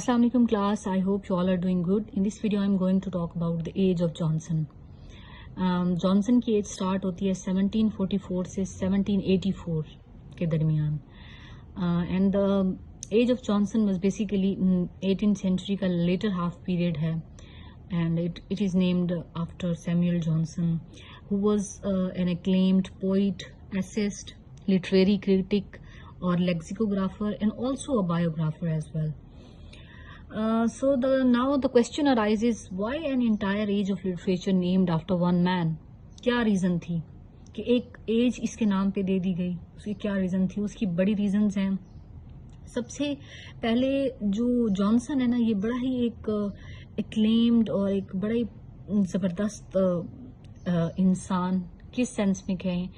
Assalamu alaikum class, I hope you all are doing good. In this video I am going to talk about the age of Johnson. Johnson की age start होती है 1744 से 1784 के दरमियान and the age of Johnson was basically 18th century का later half period है and it is named after Samuel Johnson who was an acclaimed poet, essayist, literary critic और lexicographer and also a biographer as well. So now the question arises, why an entire age of literature named after one man? क्या reason थी कि एक as इसके नाम पे दे दी गई? उसकी क्या रीज़न थी? उसकी बड़ी रीज़न्स हैं. सबसे पहले जो जॉनसन है ना, ये बड़ा ही एक एक्लेम्ड और एक बड़ा ही ज़बरदस्त इंसान, किस सेंस में कहें,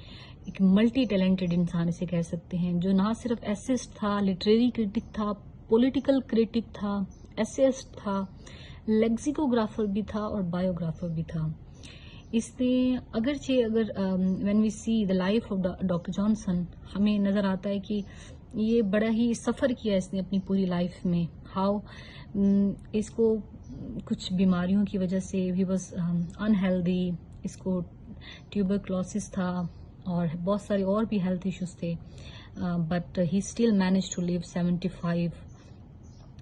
एक मल्टी टैलेंटेड इंसान इसे कह सकते हैं, जो ना सिर्फ एसेस्ट था, लिटरेरी क्रिटिक था, पॉलिटिकल क्रिटिक था, एसेस्ट था, लेक्सिकोग्राफर भी था और बायोग्राफर भी था. इसने अगर when we see the life of doctor Johnson, हमें नज़र आता है कि ये बड़ा ही सफ़र किया इसने अपनी पूरी लाइफ में. हाउ इसको कुछ बीमारियों की वजह से ही वॉज अनहेल्दी, इसको ट्यूबरक्लोसिस था और बहुत सारे और भी हेल्थ इश्यूज थे, but he still manage to live 75,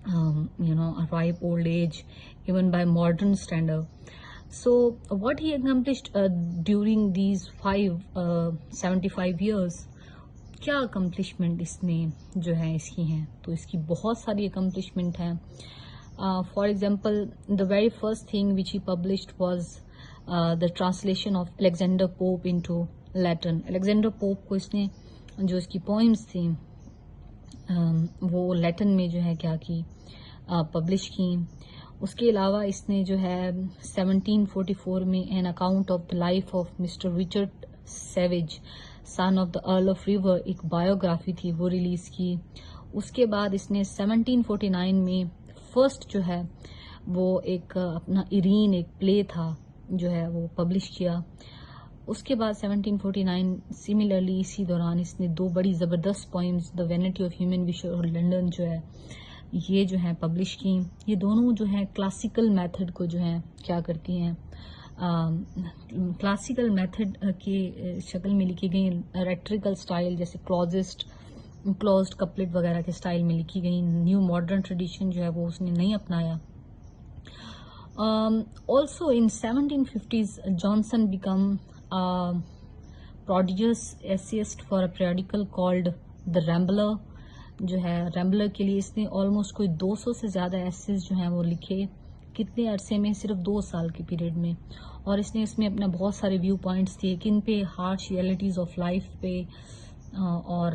a ripe old age, even by modern standard. So what he accomplished during these 75 years, क्या accomplishment इसने जो है इसकी हैं, तो इसकी बहुत सारी accomplishment हैं. For example, the very first thing which he published was the translation of Alexander Pope into Latin. Alexander Pope को इसने जो इसकी poems थी वो लैटिन में जो है क्या की पब्लिश की. उसके अलावा इसने जो है 1744 में an account of the life of mister Richard Savage, son of the earl of River, एक बायोग्राफी थी, वो रिलीज की. उसके बाद इसने 1749 में फर्स्ट जो है वो एक अपना इरीन, एक प्ले था जो है वो पब्लिश किया. उसके बाद 1749 सिमिलरली इसी दौरान इसने दो बड़ी ज़बरदस्त poems, the vanity of human wish और लंदन जो है ये जो है पब्लिश की. ये दोनों जो है क्लासिकल मेथड को जो है क्या करती हैं, क्लासिकल मेथड के शक्ल में लिखी गई, रेट्रिकल स्टाइल जैसे क्लोज्ड कपलेट वगैरह के स्टाइल में लिखी गई. न्यू मॉडर्न ट्रेडिशन जो है वो उसने नहीं अपनाया. Also in 1750s Johnson became prodigious essayist for a periodical called The Rambler. जो है रैम्बलर के लिए इसने ऑलमोस्ट कोई 200 से ज़्यादा एसेज जो हैं वो लिखे. कितने अरसे में? सिर्फ 2 साल के पीरियड में. और इसने इसमें अपना बहुत सारे व्यू पॉइंट्स दिए, किन पे, हार्श रियलिटीज़ ऑफ लाइफ पे और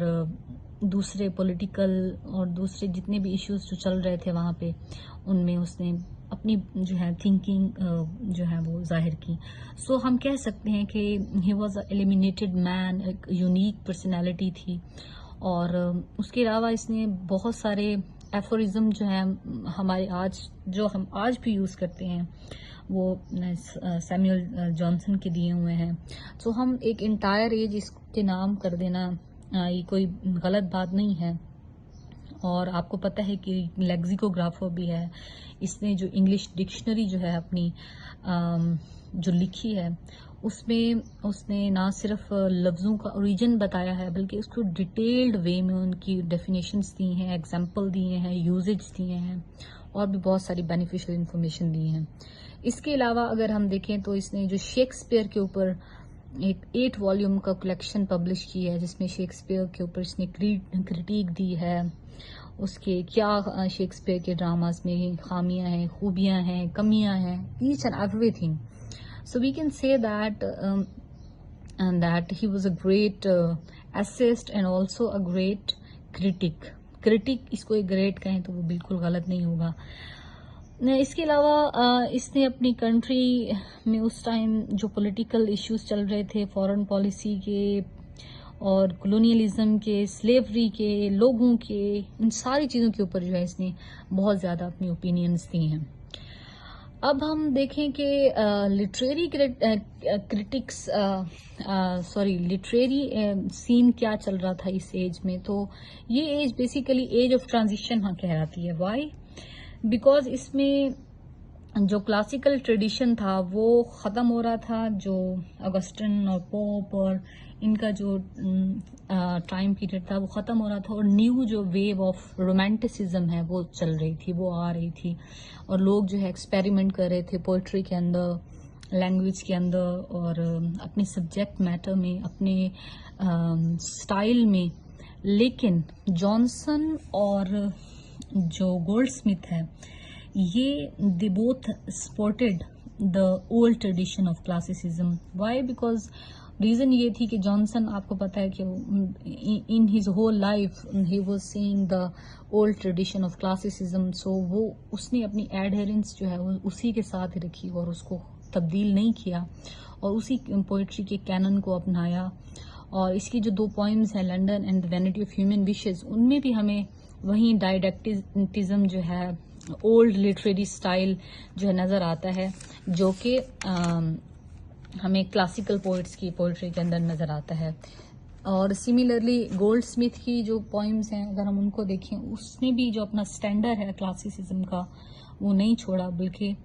दूसरे पॉलिटिकल और दूसरे जितने भी इश्यूज जो चल रहे थे वहाँ पे, उनमें उसने अपनी जो है थिंकिंग जो है वो जाहिर की. सो हम कह सकते हैं कि he was a eliminated man, एक यूनिक पर्सनैलिटी थी. और उसके अलावा इसने बहुत सारे एफोरिज्म जो है हमारे हम आज भी यूज़ करते हैं वो सैमुअल जॉनसन के दिए हुए हैं. सो हम एक इंटायर एज इसके नाम कर देना ये कोई गलत बात नहीं है. और आपको पता है कि लेक्सिकोग्राफर भी है. इसने जो इंग्लिश डिक्शनरी जो है अपनी जो लिखी है उसमें उसने ना सिर्फ लफ्ज़ों का ओरिजिन बताया है, बल्कि उसको डिटेल्ड वे में उनकी डेफिनेशंस दी हैं, एग्जांपल दिए हैं, यूजेज दिए हैं और भी बहुत सारी बेनिफिशियल इंफॉर्मेशन दी हैं. इसके अलावा अगर हम देखें तो इसने जो शेक्सपियर के ऊपर एक 8 वॉल्यूम का कलेक्शन पब्लिश की है, जिसमें शेक्सपियर के ऊपर इसने क्रिटिक दी है, उसके क्या शेक्सपियर के ड्रामास में खामियां हैं, खूबियां हैं, कमियां हैं, each and everything. So we can say that he was a great essayist and also a great critic. इसको एक ग्रेट कहें तो वो बिल्कुल गलत नहीं होगा. इसके अलावा इसने अपनी कंट्री में उस टाइम जो पॉलिटिकल इश्यूज चल रहे थे, फॉरेन पॉलिसी के और कॉलोनियलिज्म के, स्लेवरी के, लोगों के, इन सारी चीज़ों के ऊपर जो है इसने बहुत ज़्यादा अपनी ओपिनियंस दी हैं. अब हम देखें कि लिटरेरी सीन क्या चल रहा था इस एज में. तो ये age basically age of transition हाँ कहलाती है. वाई? बिकॉज इसमें जो क्लासिकल ट्रेडिशन था वो ख़त्म हो रहा था, जो अगस्टिन और पोप और इनका जो टाइम पीरियड था वो ख़त्म हो रहा था, और न्यू जो वेव ऑफ रोमांटिसिज्म है वो चल रही थी, वो आ रही थी, और लोग जो है एक्सपेरिमेंट कर रहे थे पोइट्री के अंदर, लैंग्वेज के अंदर, और अपने सब्जेक्ट मैटर में, अपने स्टाइल में। लेकिन जॉनसन और जो गोल्डस्मिथ है, ये they both supported the old tradition of classicism. Why? Because reason ये थी कि जॉनसन, आपको पता है कि in his whole life he was seeing the old tradition of classicism, so वो उसने अपनी एडहेरेंस जो है वो उसी के साथ ही रखी और उसको तब्दील नहीं किया, और उसी पोइट्री के कैनन को अपनाया। और इसकी जो 2 पोइम्स हैं, London and the vanity of human wishes, उनमें भी हमें वही डायडेक्टिज्म जो है, ओल्ड लिटरेरी स्टाइल जो है नजर आता है, जो कि हमें क्लासिकल पोइट्स की पोइट्री के अंदर नजर आता है। और सिमिलरली गोल्डस्मिथ की जो पोइम्स हैं, अगर हम उनको देखें, उसने भी जो अपना स्टैंडर्ड है क्लासिसिज्म का वो नहीं छोड़ा, बल्कि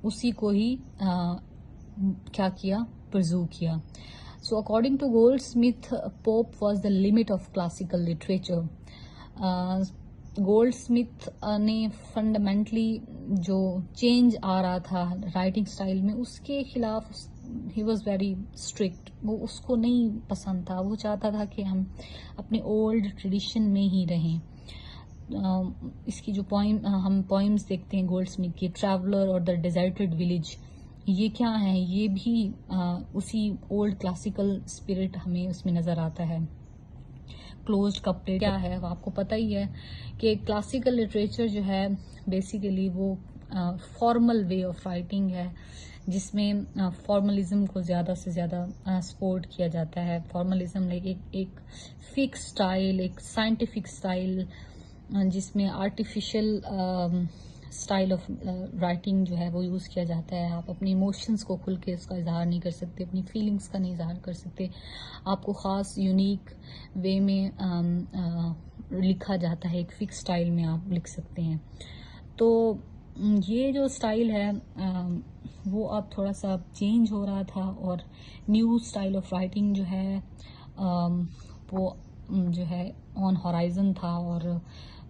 उसी को ही क्या किया, परजू किया। So according to Goldsmith, Pope was the limit of classical literature. Goldsmith ने फंडामेंटली जो चेंज आ रहा था राइटिंग स्टाइल में, उसके खिलाफ ही वॉज वेरी स्ट्रिक्ट। वो उसको नहीं पसंद था, वो चाहता था कि हम अपने ओल्ड ट्रेडिशन में ही रहें। इसकी जो हम पोइम्स देखते हैं गोल्डस्मिथ की, ट्रैवलर और द डेजर्टेड विलेज, ये क्या है? ये भी उसी ओल्ड क्लासिकल स्पिरिट हमें उसमें नजर आता है। क्लोज्ड कपलेट क्या है? आपको पता ही है कि क्लासिकल लिटरेचर जो है बेसिकली वो फॉर्मल वे ऑफ राइटिंग है, जिसमें फॉर्मलिज्म को ज़्यादा से ज़्यादा सपोर्ट किया जाता है। फॉर्मलिज्म एक फिक्स स्टाइल, एक साइंटिफिक स्टाइल, जिसमें आर्टिफिशियल स्टाइल ऑफ राइटिंग जो है वो यूज़ किया जाता है। आप अपनी इमोशंस को खुल के उसका इजहार नहीं कर सकते, अपनी फीलिंग्स का नहीं इजहार कर सकते। आपको ख़ास यूनिक वे में लिखा जाता है, एक फिक्स स्टाइल में आप लिख सकते हैं। तो ये जो स्टाइल है वो अब थोड़ा सा चेंज हो रहा था, और न्यू स्टाइल ऑफ राइटिंग जो है वो जो है ऑन हॉराइजन था, और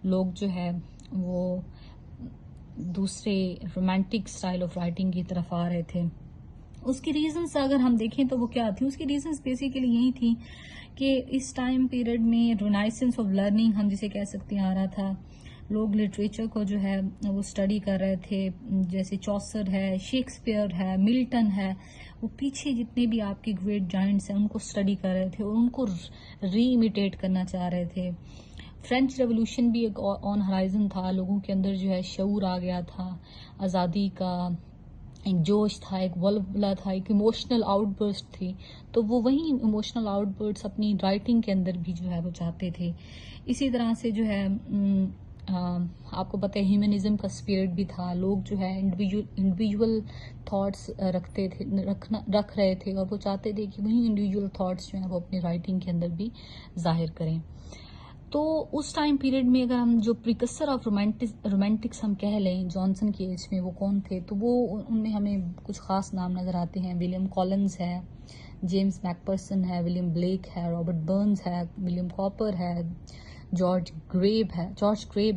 लोग जो है वो दूसरे रोमांटिक स्टाइल ऑफ राइटिंग की तरफ आ रहे थे। उसकी रीजंस अगर हम देखें तो वो क्या थी? उसकी रीजंस बेसिकली यही थी कि इस टाइम पीरियड में रिनाइसेंस ऑफ लर्निंग हम जिसे कह सकते हैं आ रहा था। लोग लिटरेचर को जो है वो स्टडी कर रहे थे, जैसे चौसर है, शेक्सपियर है, मिल्टन है, वो पीछे जितने भी आपके ग्रेट जायंट्स हैं उनको स्टडी कर रहे थे और उनको रीइमिटेट करना चाह रहे थे। फ्रेंच रेवोल्यूशन भी एक ऑन हराइजन था, लोगों के अंदर जो है शऊर आ गया था, आज़ादी का एक जोश था, एक वल्वला था, एक इमोशनल आउटबर्स्ट थी। तो वो वही इमोशनल आउटबर्स्ट अपनी राइटिंग के अंदर भी जो है वो चाहते थे। इसी तरह से जो है आपको पता है ह्यूमनिज्म का स्पिरिट भी था। लोग जो है इंडिविजुअल थॉट्स रख रहे थे, और वो चाहते थे कि वही इंडिविजुअल थॉट्स जो है वो अपनी राइटिंग के अंदर भी जाहिर करें। तो उस टाइम पीरियड में अगर हम जो प्रिकसर ऑफ रोमांटिक्स हम कह लें जॉनसन की एज में, वो कौन थे? तो वो उनमें हमें कुछ खास नाम नजर आते हैं। विलियम कॉलिंस है, जेम्स मैकपर्सन है, विलियम ब्लेक है, रॉबर्ट बर्न्स है, विलियम कॉपर है, जॉर्ज ग्रेब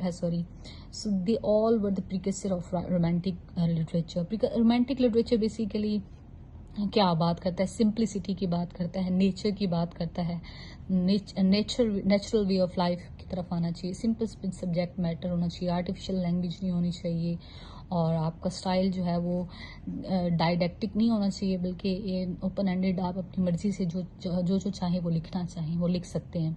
है sorry. So they all were the precursor of romantic literature. Romantic literature basically क्या बात करता है? सिंप्लिसिटी की बात करता है, नेचर की बात करता है, नेचुरल वे ऑफ लाइफ की तरफ आना चाहिए, सिंपल सब्जेक्ट मैटर होना चाहिए, आर्टिफिशियल लैंग्वेज नहीं होनी चाहिए, और आपका स्टाइल जो है वो डायडेक्टिक नहीं होना चाहिए, बल्कि ये ओपन एंडेड, आप अपनी मर्जी से जो चाहे वो लिखना चाहें वो लिख सकते हैं।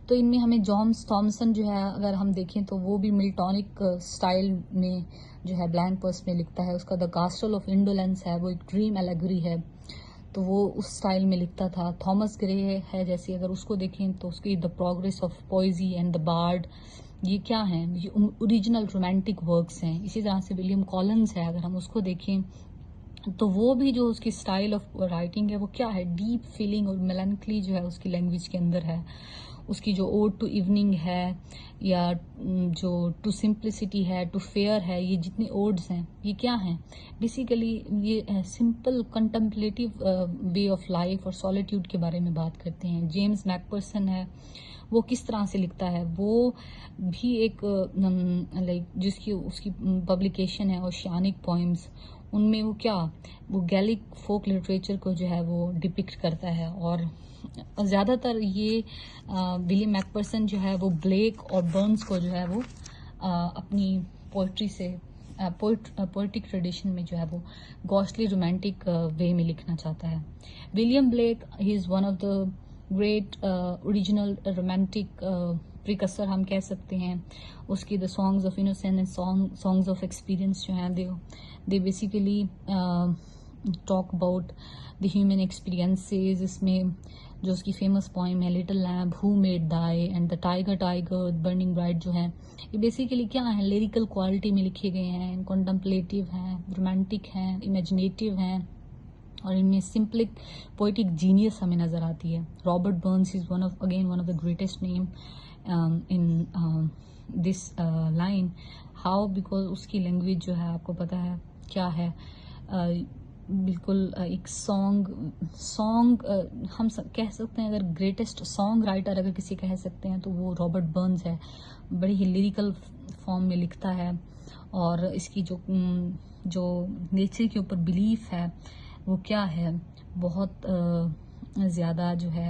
तो इनमें हमें जॉन्स थॉमसन जो है अगर हम देखें तो वो भी मिल्टॉनिक स्टाइल में जो है ब्लैंक वर्स में लिखता है। उसका द कास्टल ऑफ इंडोलेंस है, वो एक ड्रीम एलेगरी है, तो वो उस स्टाइल में लिखता था। थॉमस ग्रे है जैसे, अगर उसको देखें तो उसकी the progress of poesy and the bard, ये क्या हैं? ये ओरिजिनल रोमांटिक वर्क्स हैं। इसी तरह से विलियम कॉलिंस है, अगर हम उसको देखें तो वो भी जो उसकी स्टाइल ऑफ राइटिंग है वो क्या है? डीप फीलिंग और मेलैंकली जो है उसकी लैंग्वेज के अंदर है। اس کی جو اوڈ ٹو ایوننگ ہے یا جو ٹو سمپلسٹی ہے، ٹو فیئر ہے، یہ جتنی اوڈز ہیں یہ کیا ہیں؟ بیسیکلی یہ سمپل کنٹمپلیٹیو وے آف لائف اور سولیٹیوڈ کے بارے میں بات کرتے ہیں. جیمز میک پرسن ہے، وہ کس طرح سے لکھتا ہے، وہ بھی ایک لائک اس کی پبلیکیشن ہے اوشیانک پوئمز، ان میں وہ گیلک فوک لٹریچر کو جو ہے وہ ڈپکٹ کرتا ہے. اور زیادہ تر یہ ولیم میک پرسن جو ہے وہ بلیک اور برنز کو جو ہے وہ اپنی پوئٹری سے پوئٹک ٹریڈیشن میں جو ہے وہ گوسٹلی رومانٹک وے میں لکھنا چاہتا ہے. William Blake he is one of the great original romantic precursor ہم کہہ سکتے ہیں. اس کی the songs of innocence and songs of experience جو ہیں they basically talk about the human experiences. اس میں جو اس کی فیمس پوئم ہے little lamb who made thee and the tiger burning bright, جو ہے یہ بیسیکلی کیا ہیں، لیریکل کوالٹی میں لکھے گئے ہیں، کنٹمپلیٹیو ہیں، رومانٹک ہیں، امیجنیٹیو ہیں، اور ان میں سمپلک پوئٹک جینیس ہمیں نظر آتی ہے. Robert Burns is one of the greatest name in this line. How? Because اس کی لینگویج جو ہے آپ کو پتہ ہے کیا ہے، بالکل ایک سانگ ہم کہہ سکتے ہیں. اگر گریٹسٹ سانگ رائٹر اگر کسی کہہ سکتے ہیں تو وہ رابرٹ برنز ہے. بڑی ہی لیریکل فارم میں لکھتا ہے، اور اس کی جو نیچر کے اوپر بلیف ہے وہ کیا ہے، بہت زیادہ جو ہے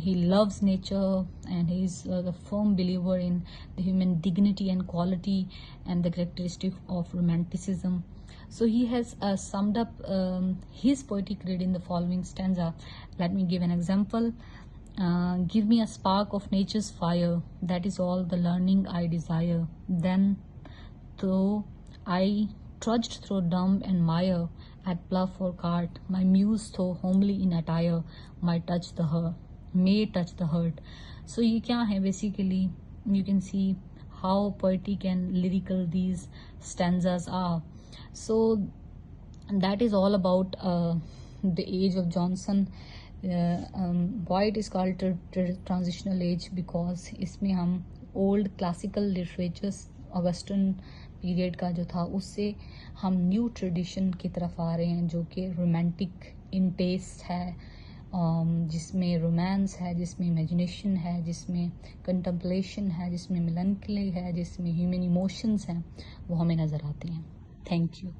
he loves nature and he is a firm believer in the human dignity and quality and the characteristic of romanticism. So he has summed up his poetic creed in the following stanza. Let me give an example. Give me a spark of nature's fire, that is all the learning I desire. Then though I trudged through dump and mire, at bluff or cart, my muse though homely in attire, may touch the heart. So یہ کیا ہے basically you can see how poetic and lyrical these stanzas are. So that is all about the age of Johnson. Why it is called transitional age? Because اس میں ہم old classical literatures western period کا جو تھا اس سے ہم new tradition کی طرف آ رہے ہیں جو کہ رومانٹک ان ٹیسٹ ہے، جس میں رومانس ہے، جس میں امیجنیشن ہے، جس میں کنٹمپلیشن ہے، جس میں میلنکلی ہے، جس میں ہیومن ایموشنز ہیں، وہ ہمیں نظر آتے ہیں. Thank you.